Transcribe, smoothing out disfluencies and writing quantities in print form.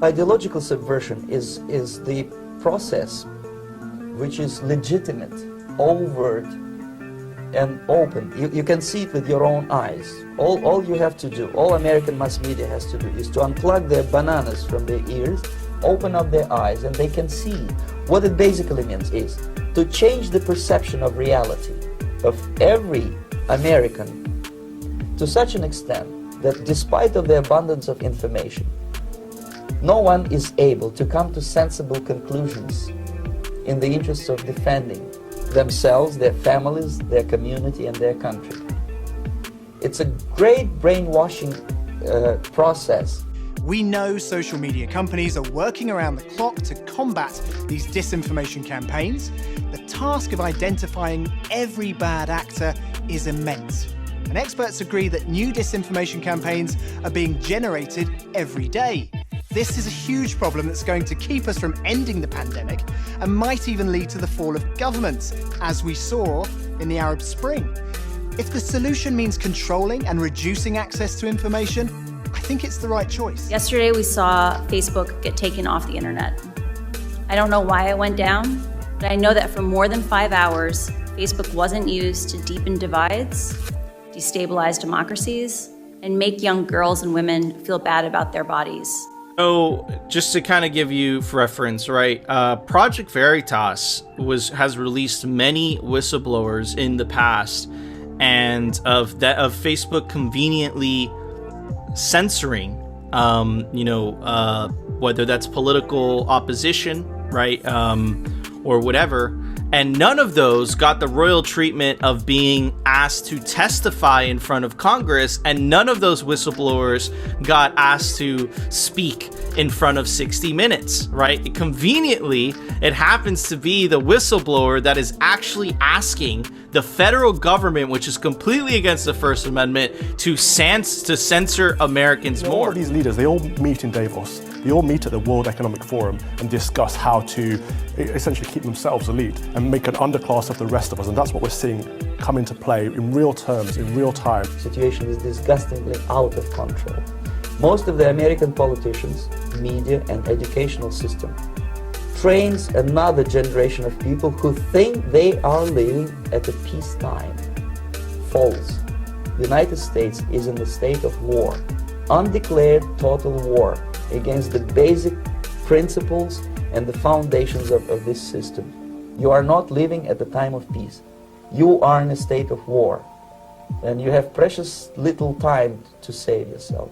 Ideological subversion is the process which is legitimate, overt, and open. You can see it with your own eyes. All you have to do, all American mass media has to do, is to unplug their bananas from their ears, open up their eyes, and they can see. What it basically means is to change the perception of reality of every American to such an extent that despite of the abundance of information, no one is able to come to sensible conclusions in the interests of defending themselves, their families, their community, and their country. It's a great brainwashing process. We know social media companies are working around the clock to combat these disinformation campaigns. The task of identifying every bad actor is immense. And experts agree that new disinformation campaigns are being generated every day. This is a huge problem that's going to keep us from ending the pandemic and might even lead to the fall of governments, as we saw in the Arab Spring. If the solution means controlling and reducing access to information, I think it's the right choice. Yesterday, we saw Facebook get taken off the internet. I don't know why it went down, but I know that for more than 5 hours, Facebook wasn't used to deepen divides, destabilize democracies, and make young girls and women feel bad about their bodies. So, just to kind of give you reference, right? Project Veritas has released many whistleblowers in the past, and of Facebook conveniently censoring, whether that's political opposition, right, or whatever. And none of those got the royal treatment of being asked to testify in front of Congress, and none of those whistleblowers got asked to speak in front of 60 Minutes, right? Conveniently, it happens to be the whistleblower that is actually asking the federal government, which is completely against the First Amendment, to censor Americans more. All of these leaders, they all meet in Davos. They all meet at the World Economic Forum and discuss how to essentially keep themselves elite and make an underclass of the rest of us. And that's what we're seeing come into play in real terms, in real time. The situation is disgustingly out of control. Most of the American politicians, media, and educational system trains another generation of people who think they are living at a peacetime. False. The United States is in a state of war, undeclared total war against the basic principles and the foundations of this system. You are not living at the time of peace. You are in a state of war, and you have precious little time to save yourself.